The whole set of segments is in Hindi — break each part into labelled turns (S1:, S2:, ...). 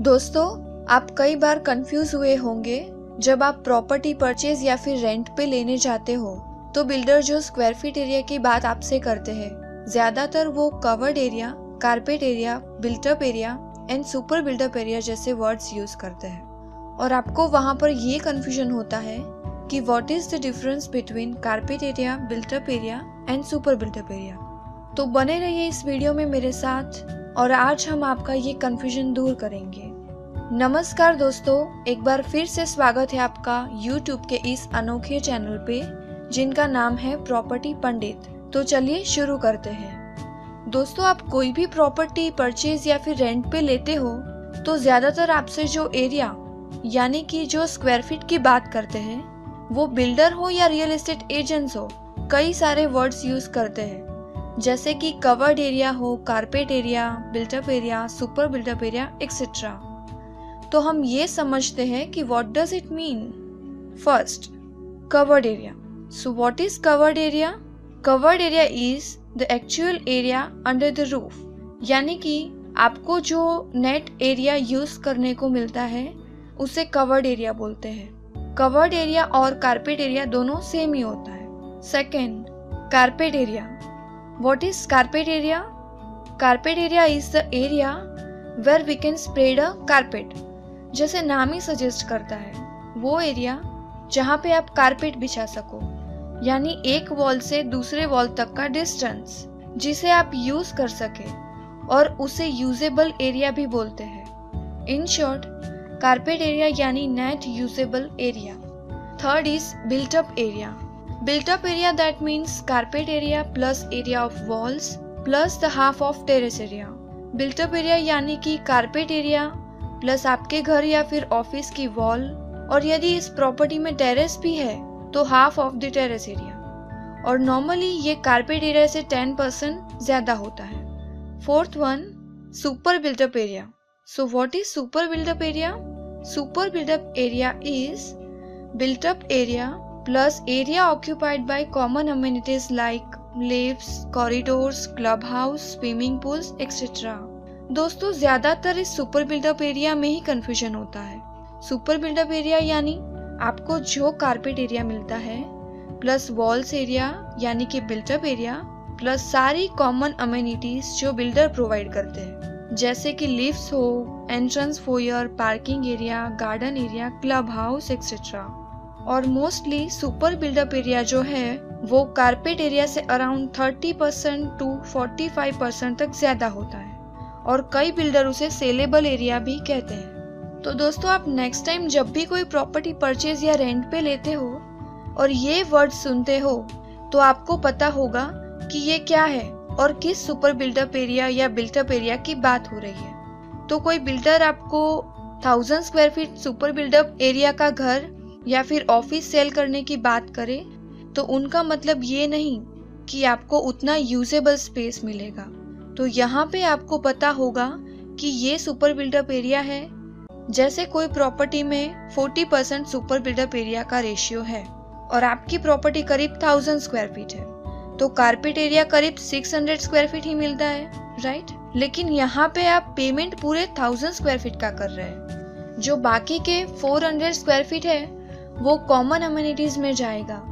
S1: दोस्तों, आप कई बार कंफ्यूज हुए होंगे जब आप प्रॉपर्टी परचेज या फिर रेंट पे लेने जाते हो तो बिल्डर जो स्क्वायर फीट एरिया की बात आपसे करते हैं, ज्यादातर वो covered area, carpet area, built up area and super built up area जैसे वर्ड्स यूज करते हैं और आपको वहाँ पर ये कंफ्यूजन होता है कि what is the difference between carpet area, built up area and super built up area. तो बने रहिए इस वीडियो में मेरे साथ और आज हम आपका ये कंफ्यूजन दूर करेंगे। नमस्कार दोस्तों, एक बार फिर से स्वागत है आपका YouTube के इस अनोखे चैनल पे जिनका नाम है प्रॉपर्टी पंडित। तो चलिए शुरू करते हैं। दोस्तों, आप कोई भी प्रॉपर्टी परचेज या फिर रेंट पे लेते हो तो ज्यादातर आपसे जो एरिया यानी कि जो स्क्वायर फीट की बात करते हैं, वो बिल्डर हो या रियल एस्टेट एजेंट्स हो, कई सारे वर्ड्स यूज करते हैं जैसे कि कवर्ड एरिया हो, carpet area, built up area, super built up area etcetera. तो हम ये समझते हैं कि what does it mean. First, covered area. So what is covered area? Covered area is the actual area under the roof, यानी कि आपको जो नेट एरिया यूज करने को मिलता है उसे कवर्ड एरिया बोलते हैं। कवर्ड एरिया और कारपेट एरिया दोनों सेम ही होता है। Second, carpet area. What is carpet area? Carpet area is the area where we can spread a carpet. जैसे नाम ही सजेस्ट करता है, वो एरिया जहाँ पे आप कारपेट बिछा सको, यानी एक वॉल से दूसरे वॉल तक का डिस्टेंस जिसे आप यूज कर सके और उसे यूजेबल एरिया भी बोलते हैं। इन शॉर्ट, कारपेट एरिया यानी net usable area. Third is built-up area. Built-up area, that means carpet area plus area of walls plus the half of terrace area. Built-up area यानी कि carpet area plus आपके घर या फिर ऑफिस की वॉल, और यदि इस प्रॉपर्टी में टेरेस भी है तो half of the terrace area, और नॉर्मली ये carpet area से 10% ज्यादा होता है। Fourth one, super built-up area. So what is super built-up area? Super built-up area is built-up area plus area occupied by common amenities like lifts, corridors, clubhouse, swimming pools, etc. दोस्तों, ज्यादातर इस सुपर बिल्डअप एरिया में ही कंफ्यूजन होता है। सुपर बिल्डअप एरिया यानी आपको जो कारपेट एरिया मिलता है प्लस वॉल्स एरिया यानी कि बिल्टअप एरिया प्लस सारी कॉमन अमेनिटीज जो बिल्डर प्रोवाइड करते हैं, जैसे कि लिफ्ट्स हो, entrance foyer, parking area, garden area, club house etcetera. और मोस्टली सुपर बिल्डअप एरिया जो है वो कारपेट एरिया से अराउंड 30% टू 45% तक ज्यादा होता है और कई बिल्डर उसे सेलेबल एरिया भी कहते हैं। तो दोस्तों, आप नेक्स्ट टाइम जब भी कोई प्रॉपर्टी परचेज या रेंट पे लेते हो और ये वर्ड सुनते हो तो आपको पता होगा कि ये क्या है और किस सुपर बिल्डअप एरिया या बिल्टअप एरिया की बात हो रही है। तो कोई बिल्डर आपको 1000 square feet super build up area का घर या फिर ऑफिस सेल करने की बात करे तो उनका मतलब ये नहीं कि आपको उतना यूजेबल स्पेस मिलेगा। तो यहाँ पे आपको पता होगा कि ये सुपर बिल्डअप एरिया है। जैसे कोई प्रॉपर्टी में 40% सुपर बिल्डअप एरिया का रेशियो है और आपकी प्रॉपर्टी करीब 1000 स्क्वायर फीट है, तो कारपेट एरिया करीब 600 स्क्वायर फीट ही मिलता है, राइट? लेकिन यहाँ पे आप पेमेंट पूरे 1000 स्क्वायर फीट का कर रहे हैं। जो बाकी के 400 स्क्वायर फीट है वो कॉमन अमेनिटीज में जाएगा,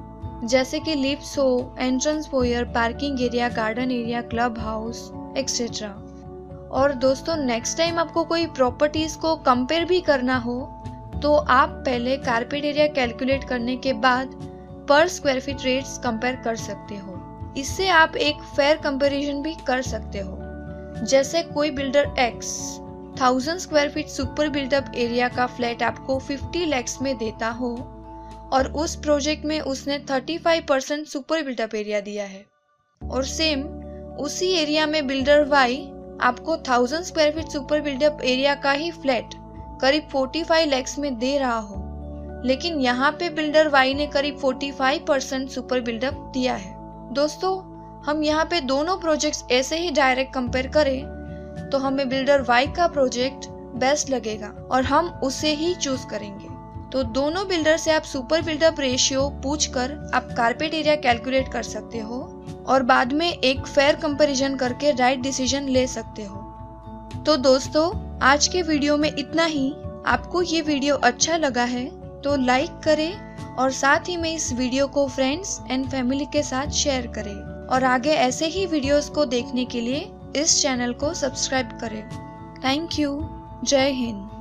S1: जैसे कि लिफ्ट्स हो, entrance foyer, parking area, garden area, club house etcetera. और दोस्तों, नेक्स्ट टाइम आपको कोई प्रॉपर्टीज को कंपेयर भी करना हो तो आप पहले कारपेट एरिया कैलकुलेट करने के बाद पर स्क्वायर फीट रेट्स कंपेयर कर सकते हो। इससे आप एक फेयर कंपैरिजन भी कर सकते हो। जैसे कोई builder X 1000 square feet super build up area का फ्लैट आपको 50 lakhs में देता हो और उस प्रोजेक्ट में उसने 35% सुपर बिल्डअप एरिया दिया है, और सेम उसी एरिया में बिल्डर वाई आपको 1000 square feet super build up area का ही फ्लैट करीब 45 lakhs में दे रहा हो, लेकिन यहाँ पे बिल्डर वाई ने करीब 45% सुपर बिल्डअप दिया है। दोस्तों, हम यहाँ पे दोनों प्रोजेक्ट्स ऐसे ही डायरेक्ट कंपेयर करें तो हमें बिल्डर वाई का प्रोजेक्ट बेस्ट लगेगा और हम उसे ही चूज करेंगे। तो दोनों बिल्डर से आप सुपर बिल्डअप रेशियो पूछकर आप कारपेट एरिया कैलकुलेट कर सकते हो और बाद में एक फेयर कंपैरिजन करके राइट डिसीजन ले सकते हो। तो दोस्तों, आज के वीडियो में इतना ही। आपको ये वीडियो अच्छा लगा है तो लाइक करें और साथ ही में इस वीडियो को फ्रेंड्स एंड फैमिली के साथ शेयर करें और आगे ऐसे ही वीडियोस को देखने के लिए इस चैनल को सब्सक्राइब करें। Thank you. जय हिंद।